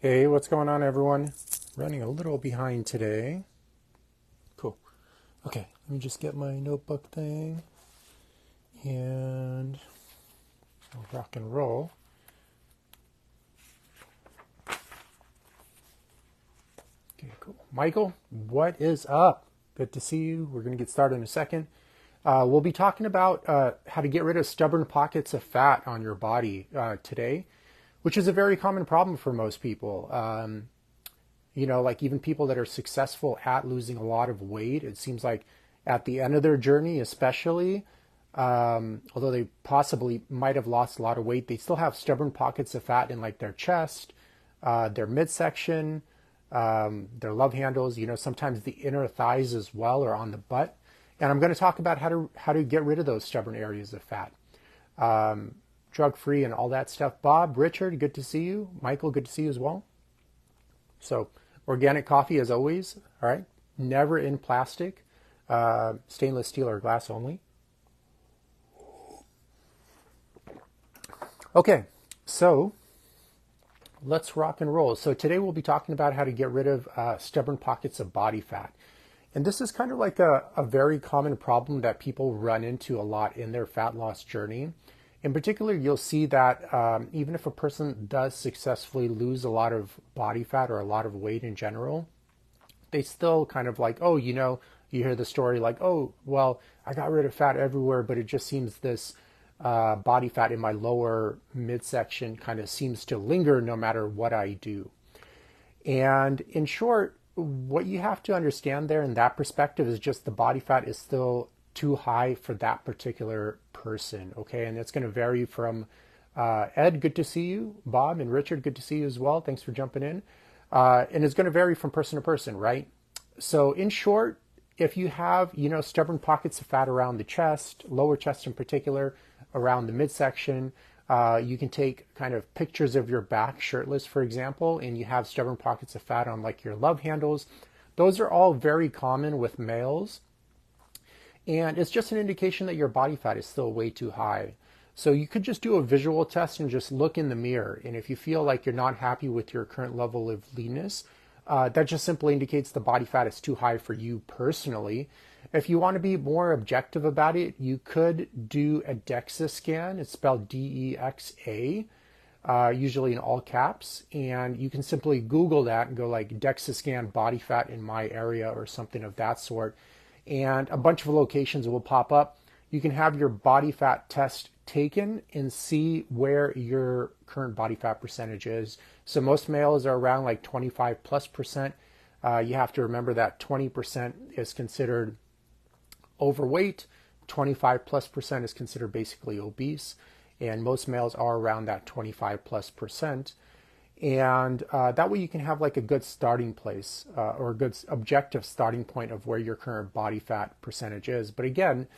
Hey, what's going on, everyone? Running a little behind today. Cool. Okay, let me just get my notebook thing and I'll rock and roll. Okay, cool. Michael, what is up? Good to see you. We're going to get started in a second. We'll be talking about how to get rid of stubborn pockets of fat on your body today, which is a very common problem for most people. Like even people that are successful at losing a lot of weight, it seems like at the end of their journey, especially, although they possibly might have lost a lot of weight, they still have stubborn pockets of fat in like their chest, their midsection, their love handles, sometimes the inner thighs as well, or on the butt. And I'm going to talk about how to get rid of those stubborn areas of fat, drug free and all that stuff. Bob, Richard, good to see you. Michael, good to see you as well. So organic coffee as always, all right? Never in plastic, stainless steel or glass only. Okay, so let's rock and roll. So today we'll be talking about how to get rid of stubborn pockets of body fat. And this is kind of like a very common problem that people run into a lot in their fat loss journey. In particular, you'll see that even if a person does successfully lose a lot of body fat or a lot of weight in general, they still kind of like, oh, you hear the story like, oh, well, I got rid of fat everywhere, but it just seems this body fat in my lower midsection kind of seems to linger no matter what I do. And in short, what you have to understand there in that perspective is just the body fat is still too high for that particular person, okay? And it's going to vary from Ed, good to see you. Bob and Richard, good to see you as well. Thanks for jumping in. And it's going to vary from person to person, right? So in short, if you have, stubborn pockets of fat around the chest, lower chest in particular, around the midsection, you can take kind of pictures of your back shirtless, for example, and you have stubborn pockets of fat on like your love handles. Those are all very common with males. And it's just an indication that your body fat is still way too high. So you could just do a visual test and just look in the mirror. And if you feel like you're not happy with your current level of leanness, that just simply indicates the body fat is too high for you personally. If you want to be more objective about it, you could do a DEXA scan. It's spelled DEXA, usually in all caps. And you can simply Google that and go like DEXA scan body fat in my area or something of that sort. And a bunch of locations will pop up. You can have your body fat test taken and see where your current body fat percentage is. So most males are around like 25+%. You have to remember that 20% is considered overweight, 25+% is considered basically obese, and most males are around that 25+%. And that way you can have like a good starting place or a good objective starting point of where your current body fat percentage is. But again,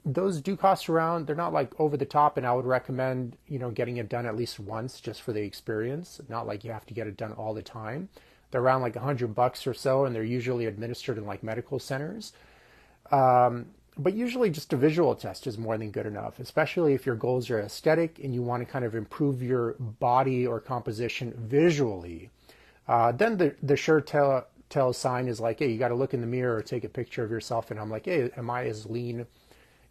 those do cost around, they're not like over the top, and I would recommend, getting it done at least once just for the experience. Not like you have to get it done all the time. They're around like $100 or so, and they're usually administered in like medical centers. But usually just a visual test is more than good enough, especially if your goals are aesthetic and you want to kind of improve your body or composition visually. Then the sure tell sign is like, hey, you got to look in the mirror or take a picture of yourself. And I'm like, hey, am I as lean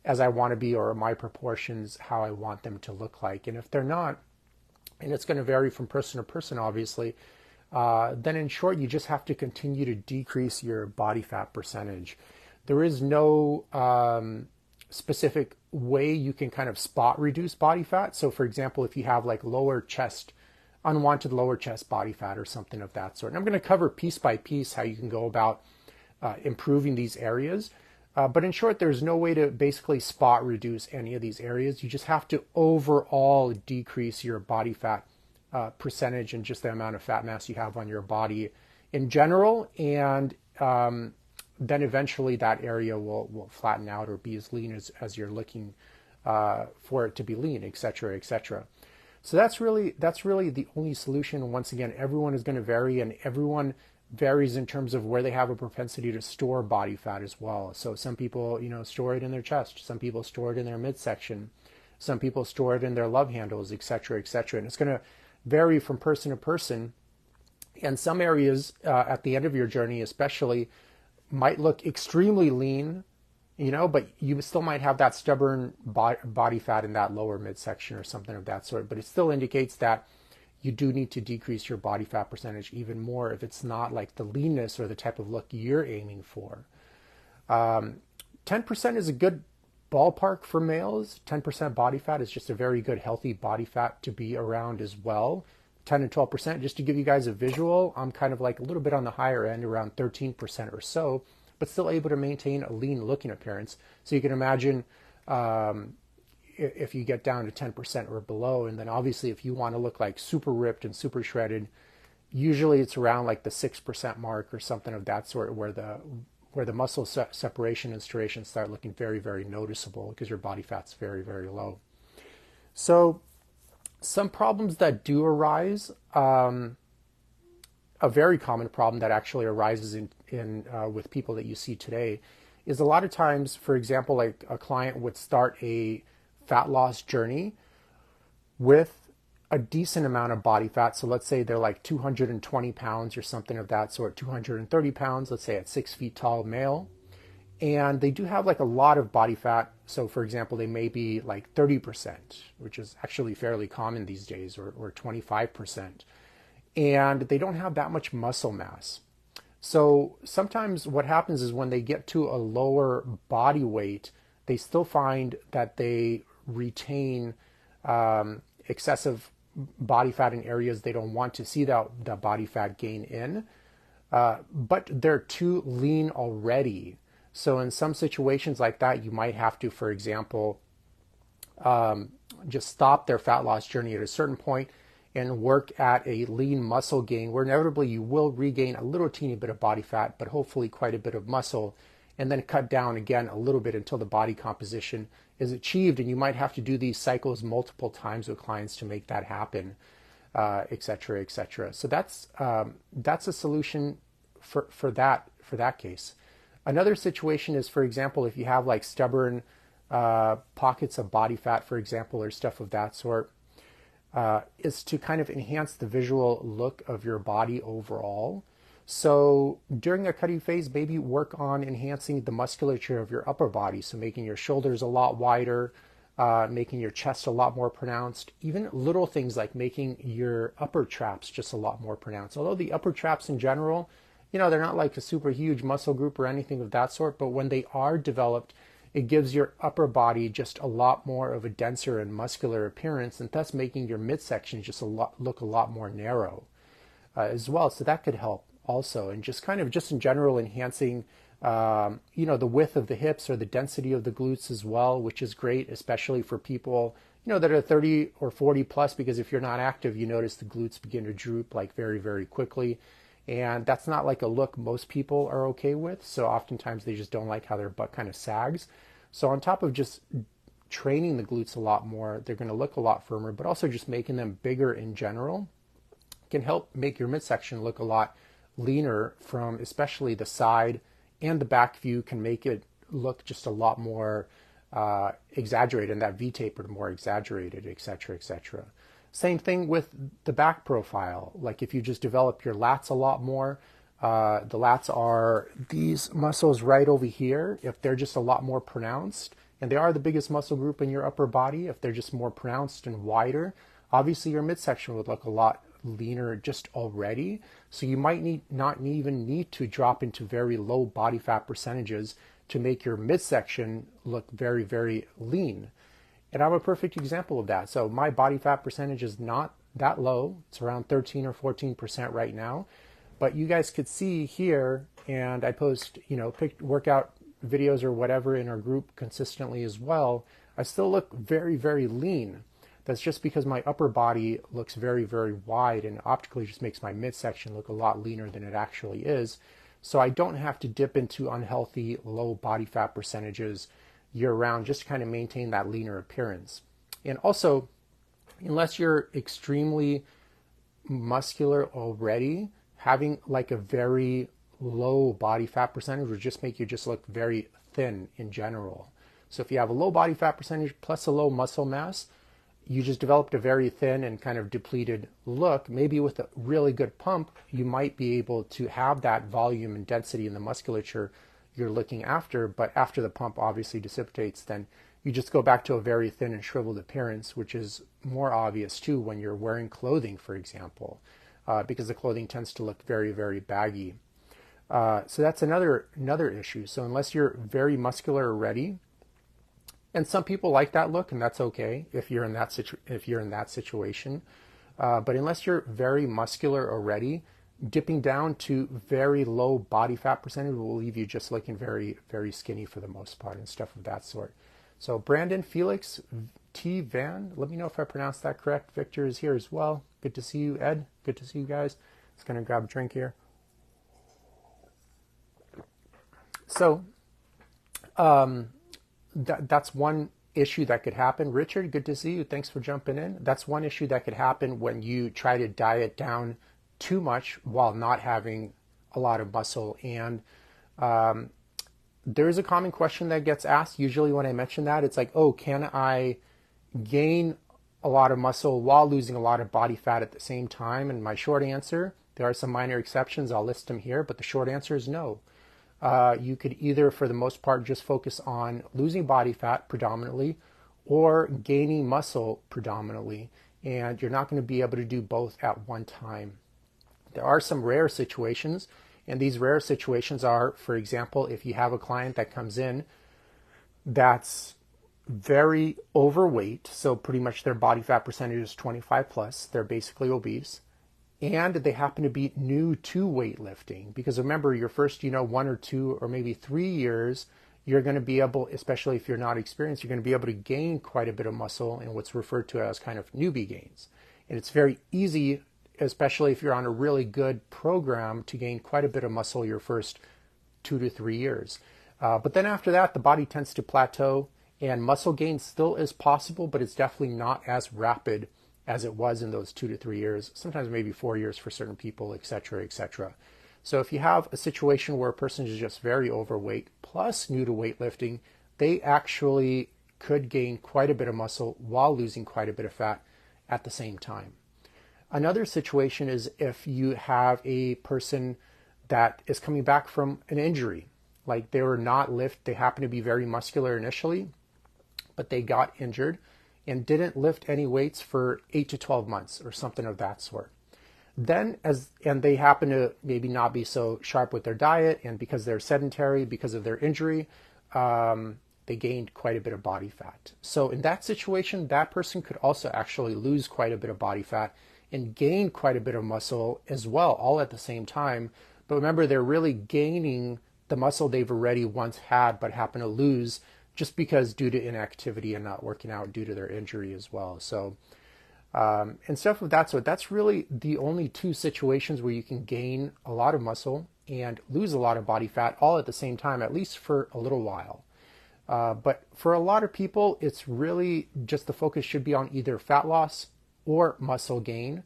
as I want to be, or are my proportions how I want them to look like? And if they're not, and it's going to vary from person to person, obviously, then in short, you just have to continue to decrease your body fat percentage. There is no specific way you can kind of spot reduce body fat. So for example, if you have like unwanted lower chest body fat or something of that sort. And I'm going to cover piece by piece how you can go about improving these areas. But in short, there's no way to basically spot reduce any of these areas. You just have to overall decrease your body fat percentage and just the amount of fat mass you have on your body in general. And then eventually that area will flatten out or be as lean as you're looking for it to be lean, et cetera, et cetera. So that's really the only solution. Once again, everyone is going to vary, and everyone varies in terms of where they have a propensity to store body fat as well. So some people, store it in their chest. Some people store it in their midsection. Some people store it in their love handles, et cetera, et cetera. And it's going to vary from person to person. And some areas at the end of your journey, especially, might look extremely lean, but you still might have that stubborn body fat in that lower midsection or something of that sort. But it still indicates that you do need to decrease your body fat percentage even more if it's not like the leanness or the type of look you're aiming for. 10% is a good ballpark for males. 10% body fat is just a very good healthy body fat to be around as well. 10 and 12%, just to give you guys a visual, I'm kind of like a little bit on the higher end, around 13% or so, but still able to maintain a lean looking appearance. So you can imagine if you get down to 10% or below, and then obviously if you want to look like super ripped and super shredded, usually it's around like the 6% mark or something of that sort, where the muscle separation and striations start looking very, very noticeable because your body fat's very, very low. So some problems that do arise, a very common problem that actually arises in with people that you see today, is a lot of times, for example, like a client would start a fat loss journey with a decent amount of body fat. So let's say they're like 220 pounds or something of that sort, 230 pounds, let's say at 6 feet tall male. And they do have like a lot of body fat. So for example, they may be like 30%, which is actually fairly common these days, or 25%. And they don't have that much muscle mass. So sometimes what happens is when they get to a lower body weight, they still find that they retain excessive body fat in areas they don't want to see that body fat gain in, but they're too lean already. So in some situations like that, you might have to, for example, just stop their fat loss journey at a certain point and work at a lean muscle gain, where inevitably you will regain a little teeny bit of body fat, but hopefully quite a bit of muscle, and then cut down again a little bit until the body composition is achieved. And you might have to do these cycles multiple times with clients to make that happen, et cetera, et cetera. So that's a solution for that case. Another situation is, for example, if you have like stubborn pockets of body fat, for example, or stuff of that sort, is to kind of enhance the visual look of your body overall. So during a cutting phase, maybe work on enhancing the musculature of your upper body. So making your shoulders a lot wider, making your chest a lot more pronounced, even little things like making your upper traps just a lot more pronounced. Although the upper traps in general, they're not like a super huge muscle group or anything of that sort, but when they are developed, it gives your upper body just a lot more of a denser and muscular appearance, and thus making your midsection just look a lot more narrow as well. So that could help also, and just in general enhancing the width of the hips or the density of the glutes as well, which is great, especially for people that are 30 or 40 plus, because if you're not active, you notice the glutes begin to droop like very, very quickly. And that's not like a look most people are okay with. So oftentimes they just don't like how their butt kind of sags. So on top of just training the glutes a lot more, they're going to look a lot firmer, but also just making them bigger in general can help make your midsection look a lot leaner, from especially the side, and the back view can make it look just a lot more exaggerated, and that V-tapered more exaggerated, et cetera, et cetera. Same thing with the back profile. Like if you just develop your lats a lot more, the lats are these muscles right over here. If they're just a lot more pronounced, and they are the biggest muscle group in your upper body, if they're just more pronounced and wider, obviously your midsection would look a lot leaner just already. So you might not even need to drop into very low body fat percentages to make your midsection look very, very lean. And I'm a perfect example of that. So my body fat percentage is not that low. It's around 13 or 14% right now. But you guys could see here, and I post, workout videos or whatever in our group consistently as well. I still look very, very lean. That's just because my upper body looks very, very wide, and optically just makes my midsection look a lot leaner than it actually is. So I don't have to dip into unhealthy low body fat percentages year-round just to kind of maintain that leaner appearance. And also, unless you're extremely muscular already, having like a very low body fat percentage would just make you just look very thin in general. So if you have a low body fat percentage plus a low muscle mass, you just developed a very thin and kind of depleted look, maybe with a really good pump, you might be able to have that volume and density in the musculature you're looking after. But after the pump obviously dissipates, then you just go back to a very thin and shriveled appearance, which is more obvious too when you're wearing clothing, for example, because the clothing tends to look very, very baggy. So that's another issue. So unless you're very muscular already, and some people like that look, and that's okay if you're in that situation. But unless you're very muscular already, dipping down to very low body fat percentage will leave you just looking very, very skinny for the most part and stuff of that sort. So Brandon Felix T. Van, let me know if I pronounced that correct. Victor is here as well. Good to see you, Ed. Good to see you guys. Just going to grab a drink here. So that's one issue that could happen. Richard, good to see you. Thanks for jumping in. That's one issue that could happen when you try to diet down too much while not having a lot of muscle. And there is a common question that gets asked. Usually when I mention that, it's like, oh, can I gain a lot of muscle while losing a lot of body fat at the same time? And my short answer, there are some minor exceptions. I'll list them here, but the short answer is no. You could either, for the most part, just focus on losing body fat predominantly or gaining muscle predominantly. And you're not going to be able to do both at one time. There are some rare situations, and these rare situations are, for example, if you have a client that comes in that's very overweight, so pretty much their body fat percentage is 25 plus, they're basically obese, and they happen to be new to weightlifting. Because remember, your first, 1 or 2 or maybe 3 years, you're going to be able, especially if you're not experienced, you're going to be able to gain quite a bit of muscle in what's referred to as kind of newbie gains. And it's very easy, especially if you're on a really good program, to gain quite a bit of muscle your first 2 to 3 years. But then after that, the body tends to plateau, and muscle gain still is possible, but it's definitely not as rapid as it was in those 2 to 3 years, sometimes maybe 4 years for certain people, etc., etc. So if you have a situation where a person is just very overweight plus new to weightlifting, they actually could gain quite a bit of muscle while losing quite a bit of fat at the same time. Another situation is if you have a person that is coming back from an injury, like they were not they happen to be very muscular initially, but they got injured and didn't lift any weights for 8 to 12 months or something of that sort. Then and they happen to maybe not be so sharp with their diet, and because they're sedentary, because of their injury, they gained quite a bit of body fat. So in that situation, that person could also actually lose quite a bit of body fat and gain quite a bit of muscle as well, all at the same time. But remember, they're really gaining the muscle they've already once had, but happen to lose just because due to inactivity and not working out due to their injury as well. So, and stuff of that sort, that's really the only two situations where you can gain a lot of muscle and lose a lot of body fat all at the same time, at least for a little while. But for a lot of people, it's really just the focus should be on either fat loss or muscle gain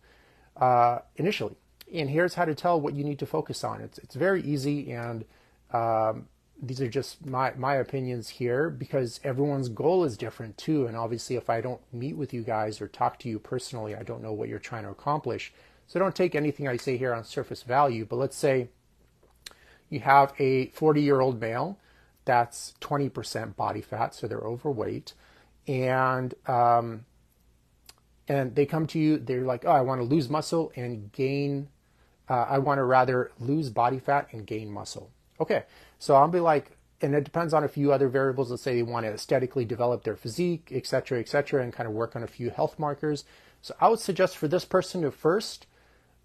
initially. And here's how to tell what you need to focus on. It's very easy, and these are just my opinions here because everyone's goal is different too. And obviously, if I don't meet with you guys or talk to you personally, I don't know what you're trying to accomplish. So don't take anything I say here on surface value. But let's say you have a 40-year-old male that's 20% body fat, so they're overweight, and they come to you, they're like, oh, I want to lose muscle and gain, I want to rather lose body fat and gain muscle. Okay, so I'll be like, and it depends on a few other variables. Let's say they want to aesthetically develop their physique, et cetera, and kind of work on a few health markers. So I would suggest for this person to first,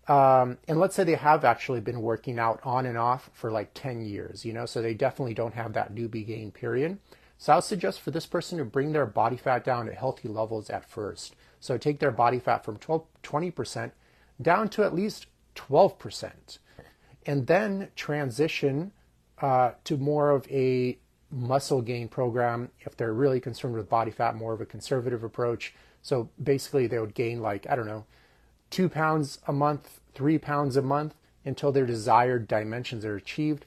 and let's say they have actually been working out on and off for like 10 years, so they definitely don't have that newbie gain period. So I would suggest for this person to bring their body fat down to healthy levels at first. So take their body fat from 20% down to at least 12%, and then transition to more of a muscle gain program if they're really concerned with body fat, more of a conservative approach. So basically they would gain 2 pounds a month, 3 pounds a month until their desired dimensions are achieved.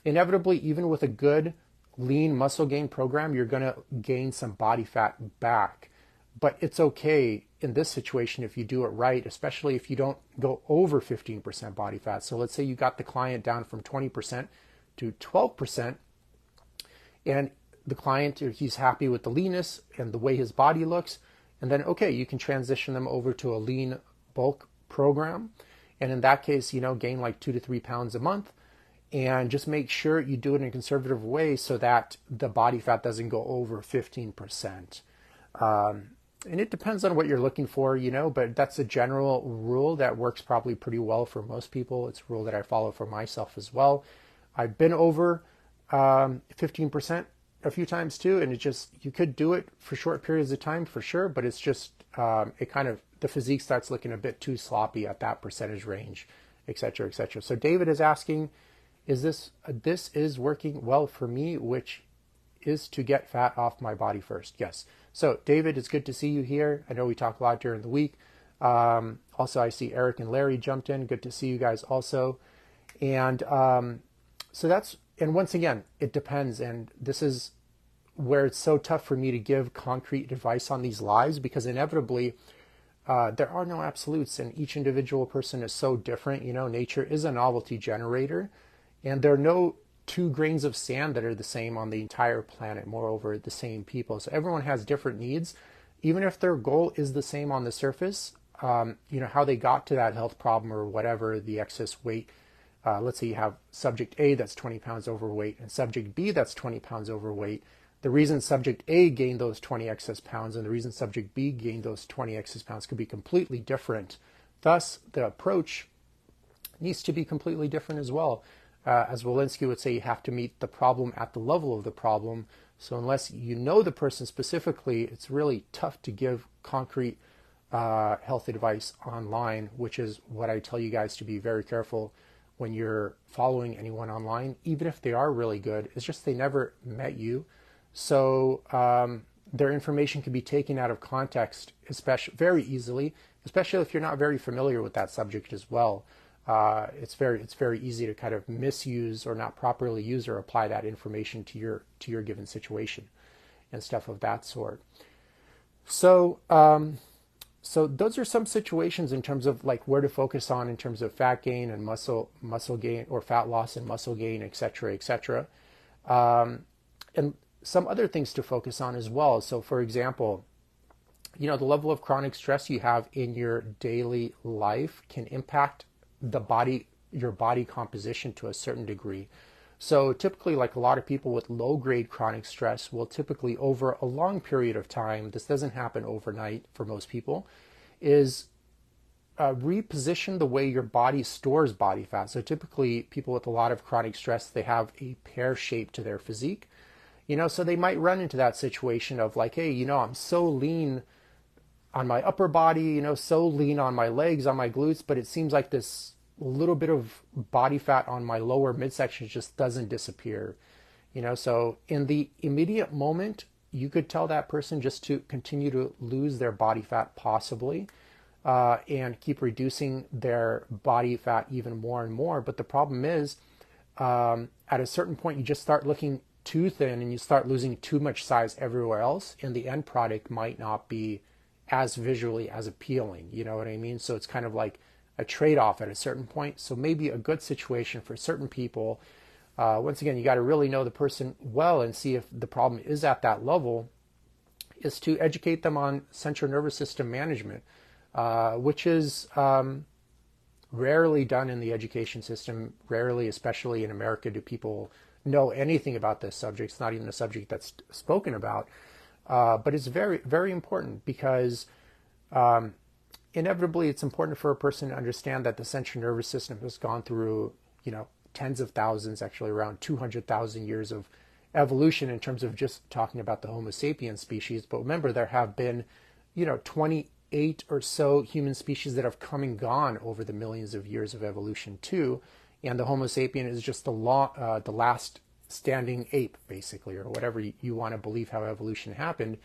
Inevitably, even with a good lean muscle gain program, you're going to gain some body fat back But it's okay in this situation if you do it right, especially if you don't go over 15% body fat. So let's say you got the client down from 20% to 12%, and the client, he's happy with the leanness and the way his body looks. And then, okay, you can transition them over to a lean bulk program. And in that case, gain like 2 to 3 pounds a month. And just make sure you do it in a conservative way so that the body fat doesn't go over 15%. And it depends on what you're looking for, but that's a general rule that works probably pretty well for most people. It's a rule that I follow for myself as well. I've been over 15% a few times too, and you could do it for short periods of time for sure, but it's just, the physique starts looking a bit too sloppy at that percentage range, et cetera, et cetera. So David is asking, this is working well for me, which is to get fat off my body first. Yes. So David, it's good to see you here. I know we talk a lot during the week. Also, I see Eric and Larry jumped in. Good to see you guys also. And and once again, it depends. And this is where it's so tough for me to give concrete advice on these lives, because inevitably there are no absolutes and each individual person is so different. Nature is a novelty generator, and there are no 2 grains of sand that are the same on the entire planet, moreover, the same people. So everyone has different needs. Even if their goal is the same on the surface, how they got to that health problem or whatever, the excess weight. Let's say you have subject A that's 20 pounds overweight and subject B that's 20 pounds overweight. The reason subject A gained those 20 excess pounds and the reason subject B gained those 20 excess pounds could be completely different. Thus, the approach needs to be completely different as well. As Walensky would say, you have to meet the problem at the level of the problem. So unless you know the person specifically, it's really tough to give concrete health advice online, which is what I tell you guys to be very careful when you're following anyone online, even if they are really good. It's just they never met you. So their information can be taken out of context, especially very easily, especially if you're not very familiar with that subject as well. It's very easy to kind of misuse or not properly use or apply that information to your given situation and stuff of that sort. So so those are some situations in terms of like where to focus on in terms of fat gain and muscle gain, or fat loss and muscle gain, et cetera, et cetera. And some other things to focus on as well. So for example, the level of chronic stress you have in your daily life can impact your body composition to a certain degree. So typically, like a lot of people with low-grade chronic stress will typically, over a long period of time, this doesn't happen overnight for most people, is reposition the way your body stores body fat. So typically, people with a lot of chronic stress, they have a pear shape to their physique. So they might run into that situation of like, hey, I'm so lean on my upper body, so lean on my legs, on my glutes, but it seems like this little bit of body fat on my lower midsection just doesn't disappear. So in the immediate moment, you could tell that person just to continue to lose their body fat possibly, and keep reducing their body fat even more and more. But the problem is, at a certain point, you just start looking too thin and you start losing too much size everywhere else, and the end product might not be as visually as appealing. You know what I mean? So it's kind of like a trade-off at a certain point. So maybe a good situation for certain people, once again, you got to really know the person well and see if the problem is at that level, is to educate them on central nervous system management, which is rarely done in the education system. Rarely, especially in America, do people know anything about this subject. It's not even a subject that's spoken about, but it's very, very important because inevitably it's important for a person to understand that the central nervous system has gone through, tens of thousands, actually around 200,000 years of evolution in terms of just talking about the Homo sapiens species. But remember, there have been, 28 or so human species that have come and gone over the millions of years of evolution too. And the Homo sapien is just the last standing ape, basically, or whatever you want to believe how evolution happened.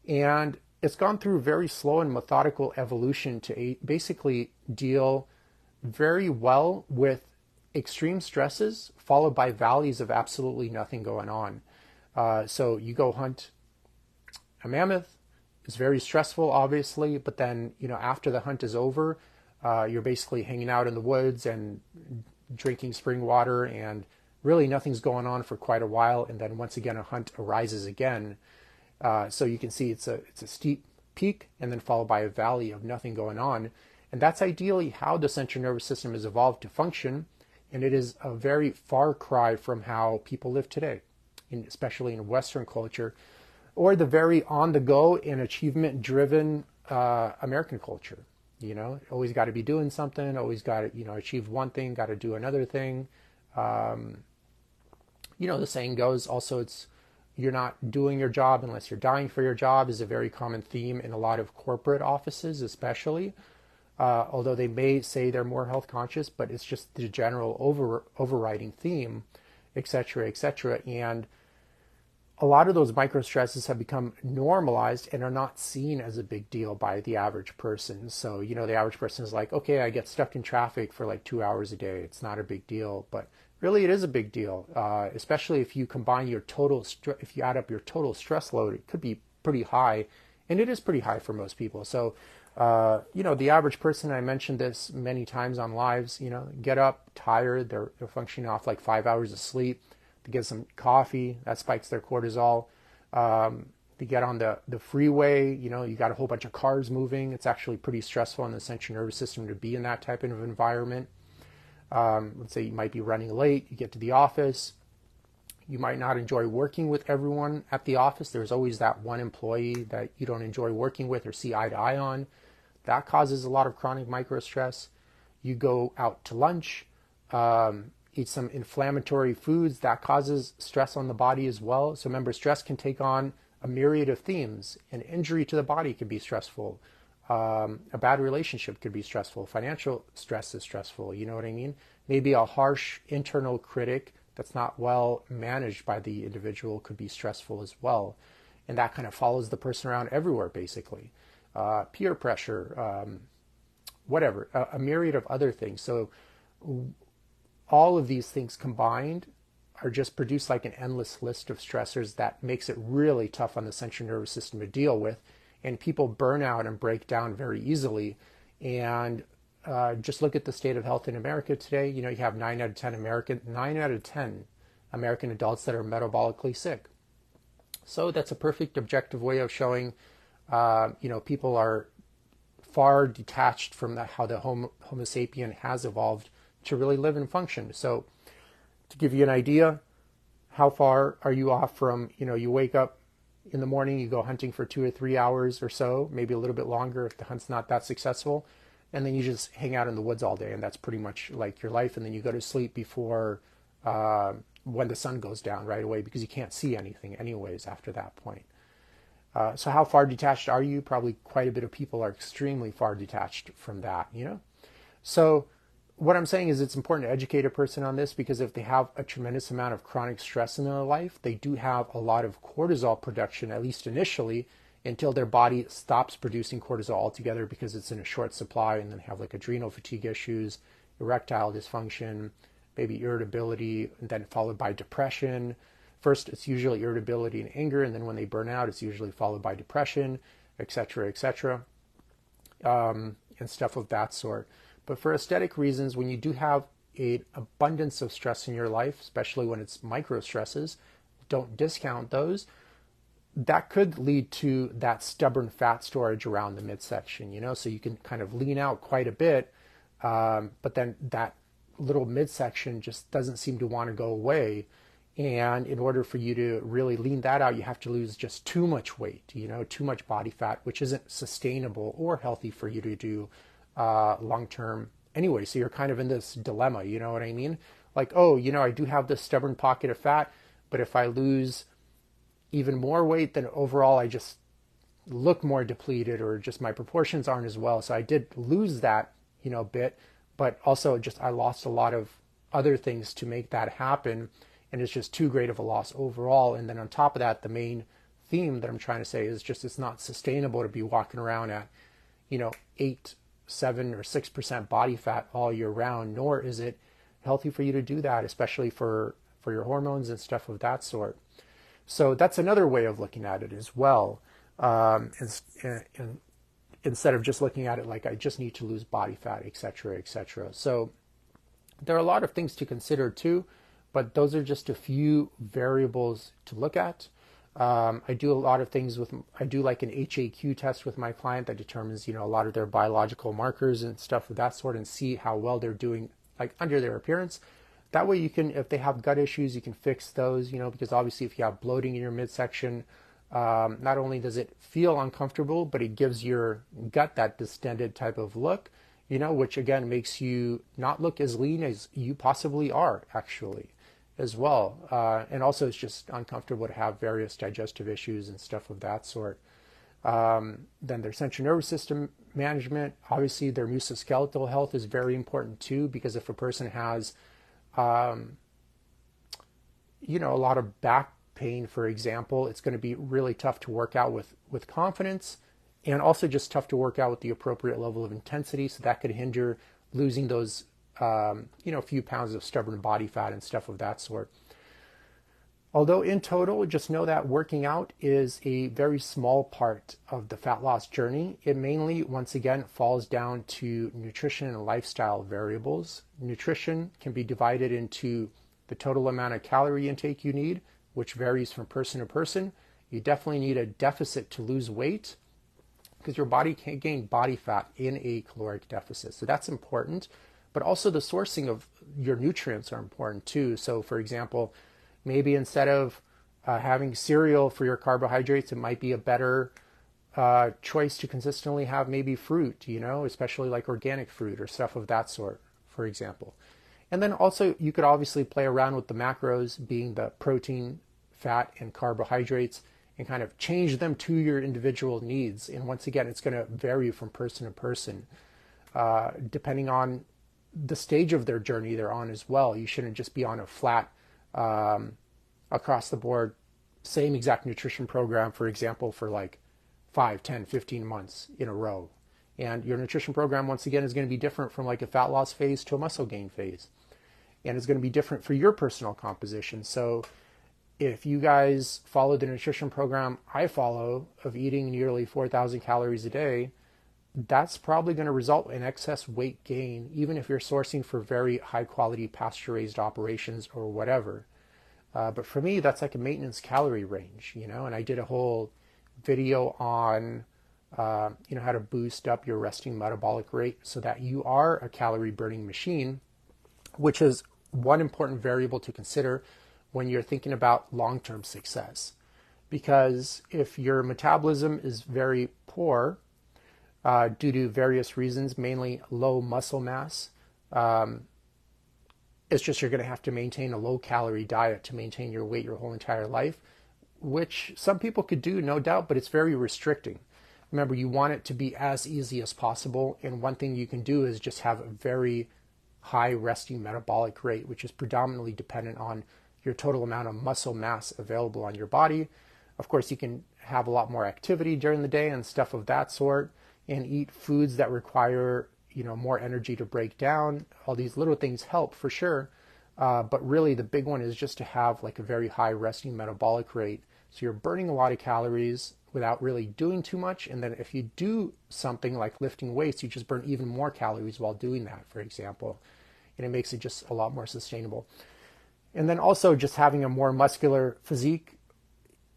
And it's gone through very slow and methodical evolution to basically deal very well with extreme stresses, followed by valleys of absolutely nothing going on. So you go hunt a mammoth, is very stressful, obviously, but then, after the hunt is over, you're basically hanging out in the woods and drinking spring water, and really nothing's going on for quite a while. And then once again, a hunt arises again. So you can see it's a steep peak and then followed by a valley of nothing going on. And that's ideally how the central nervous system has evolved to function. And it is a very far cry from how people live today, especially in Western culture, or the very on-the-go and achievement-driven American culture. Always got to be doing something, always got to, achieve one thing, got to do another thing. The saying goes also, you're not doing your job unless you're dying for your job is a very common theme in a lot of corporate offices, especially. Although they may say they're more health conscious, but it's just the general overriding theme, et cetera, et cetera. And a lot of those micro stresses have become normalized and are not seen as a big deal by the average person. So, the average person is like, okay, I get stuck in traffic for like 2 hours a day. It's not a big deal, but really it is a big deal, especially if you combine if you add up your total stress load, it could be pretty high, and it is pretty high for most people. So, the average person, I mentioned this many times on lives, get up tired, they're functioning off like 5 hours of sleep. They get some coffee, that spikes their cortisol. They get on the freeway, you got a whole bunch of cars moving. It's actually pretty stressful on the central nervous system to be in that type of environment. Let's say you might be running late, you get to the office. You might not enjoy working with everyone at the office. There's always that one employee that you don't enjoy working with or see eye to eye on. That causes a lot of chronic micro stress. You go out to lunch, eat some inflammatory foods, that causes stress on the body as well. So remember, stress can take on a myriad of themes. An injury to the body can be stressful. A bad relationship could be stressful. Financial stress is stressful. You know what I mean? Maybe a harsh internal critic that's not well managed by the individual could be stressful as well. And that kind of follows the person around everywhere, basically. Peer pressure, whatever, a myriad of other things. So all of these things combined are just produce like an endless list of stressors that makes it really tough on the central nervous system to deal with. And people burn out and break down very easily. And just look at the state of health in America today. You have 9 out of 10 American adults that are metabolically sick. So that's a perfect objective way of showing, people are far detached from how the Homo sapien has evolved to really live and function. So to give you an idea, how far are you off from, you wake up in the morning, you go hunting for 2 or 3 hours or so, maybe a little bit longer if the hunt's not that successful. And then you just hang out in the woods all day, and that's pretty much like your life. And then you go to sleep before when the sun goes down right away, because you can't see anything anyways after that point. So how far detached are you? Probably quite a bit of people are extremely far detached from that, So what I'm saying is it's important to educate a person on this, because if they have a tremendous amount of chronic stress in their life, they do have a lot of cortisol production, at least initially, until their body stops producing cortisol altogether because it's in a short supply, and then have like adrenal fatigue issues, erectile dysfunction, maybe irritability, and then followed by depression. First, it's usually irritability and anger, and then when they burn out, it's usually followed by depression, et cetera, and stuff of that sort. But for aesthetic reasons, when you do have an abundance of stress in your life, especially when it's micro stresses, don't discount those. That could lead to that stubborn fat storage around the midsection, so you can kind of lean out quite a bit, but then that little midsection just doesn't seem to want to go away. And in order for you to really lean that out, you have to lose just too much weight, too much body fat, which isn't sustainable or healthy for you to do long term anyway. So you're kind of in this dilemma, you know what I mean? Like, oh, I do have this stubborn pocket of fat, but if I lose even more weight, then overall I just look more depleted, or just my proportions aren't as well. So I did lose that, bit, but also just I lost a lot of other things to make that happen, and it's just too great of a loss overall. And then on top of that, the main theme that I'm trying to say is just it's not sustainable to be walking around at 8, 7, or 6% body fat all year round, nor is it healthy for you to do that, especially for your hormones and stuff of that sort. So that's another way of looking at it as well. and instead of just looking at it like I just need to lose body fat, etc., etc. So there are a lot of things to consider too, but those are just a few variables to look at. I do a lot of things I do like an HAQ test with my client that determines, a lot of their biological markers and stuff of that sort and see how well they're doing like under their appearance. That way you can, if they have gut issues, you can fix those, because obviously if you have bloating in your midsection, not only does it feel uncomfortable, but it gives your gut that distended type of look, which again makes you not look as lean as you possibly are actually as well. And also it's just uncomfortable to have various digestive issues and stuff of that sort. Then their central nervous system management, obviously their musculoskeletal health is very important too, because if a person has, a lot of back pain, for example, it's going to be really tough to work out with confidence, and also just tough to work out with the appropriate level of intensity. So that could hinder losing those, few pounds of stubborn body fat and stuff of that sort. Although in total, just know that working out is a very small part of the fat loss journey. It mainly, once again, falls down to nutrition and lifestyle variables. Nutrition can be divided into the total amount of calorie intake you need, which varies from person to person. You definitely need a deficit to lose weight because your body can't gain body fat in a caloric deficit. So that's important. But also the sourcing of your nutrients are important too. So for example, maybe instead of having cereal for your carbohydrates, it might be a better choice to consistently have maybe fruit, especially like organic fruit or stuff of that sort, for example. And then also you could obviously play around with the macros, being the protein, fat, and carbohydrates, and kind of change them to your individual needs. And once again, it's going to vary from person to person, depending on the stage of their journey they're on as well. You shouldn't just be on a flat, across the board, same exact nutrition program, for example, for like 5, 10, 15 months in a row. And your nutrition program, once again, is going to be different from like a fat loss phase to a muscle gain phase. And it's going to be different for your personal composition. So if you guys follow the nutrition program I follow of eating nearly 4,000 calories a day, that's probably going to result in excess weight gain, even if you're sourcing for very high quality pasture raised operations or whatever. But for me, that's like a maintenance calorie range, and I did a whole video on, how to boost up your resting metabolic rate so that you are a calorie burning machine, which is one important variable to consider when you're thinking about long-term success. Because if your metabolism is very poor, due to various reasons, mainly low muscle mass, it's just you're going to have to maintain a low-calorie diet to maintain your weight your whole entire life, which some people could do, no doubt, but it's very restricting. Remember, you want it to be as easy as possible, and one thing you can do is just have a very high resting metabolic rate, which is predominantly dependent on your total amount of muscle mass available on your body. Of course, you can have a lot more activity during the day and stuff of that sort, and eat foods that require, more energy to break down. All these little things help for sure. But really the big one is just to have like a very high resting metabolic rate. So you're burning a lot of calories without really doing too much. And then if you do something like lifting weights, you just burn even more calories while doing that, for example. And it makes it just a lot more sustainable. And then also just having a more muscular physique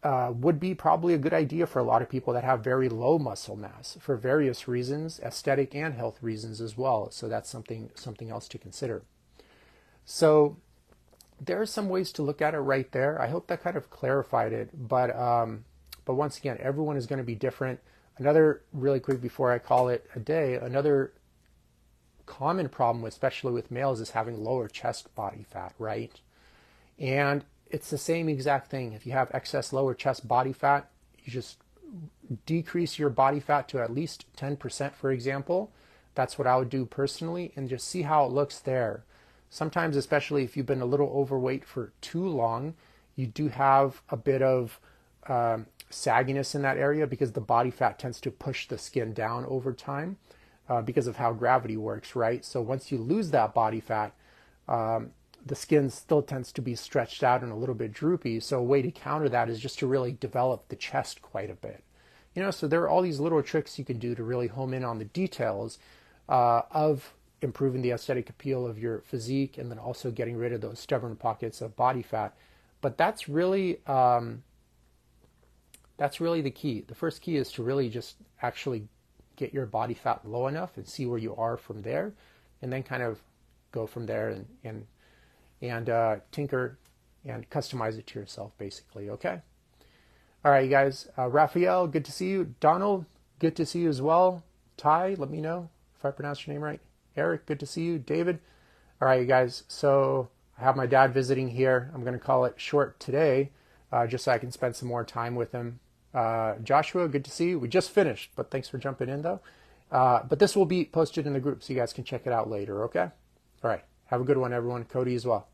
would be probably a good idea for a lot of people that have very low muscle mass for various reasons, aesthetic and health reasons as well. So that's something else to consider. So there are some ways to look at it right there. I hope that kind of clarified it. But once again, everyone is going to be different. Another really quick before I call it a day, another common problem, especially with males, is having lower chest body fat, right? And it's the same exact thing. If you have excess lower chest body fat, you just decrease your body fat to at least 10%, for example. That's what I would do personally, and just see how it looks there. Sometimes, especially if you've been a little overweight for too long, you do have a bit of sagginess in that area because the body fat tends to push the skin down over time because of how gravity works, right? So once you lose that body fat, the skin still tends to be stretched out and a little bit droopy. So a way to counter that is just to really develop the chest quite a bit. So there are all these little tricks you can do to really home in on the details of improving the aesthetic appeal of your physique, and then also getting rid of those stubborn pockets of body fat. But that's really the key. The first key is to really just actually get your body fat low enough and see where you are from there, and then kind of go from there and tinker and customize it to yourself, basically. Okay. All right, you guys. Raphael, good to see you. Donald, good to see you as well. Ty, let me know if I pronounced your name right. Eric, good to see you. David. All right, you guys. So I have my dad visiting here. I'm going to call it short today, just so I can spend some more time with him. Joshua, good to see you. We just finished, but thanks for jumping in, though. But this will be posted in the group, so you guys can check it out later, okay? All right. Have a good one, everyone. Cody as well.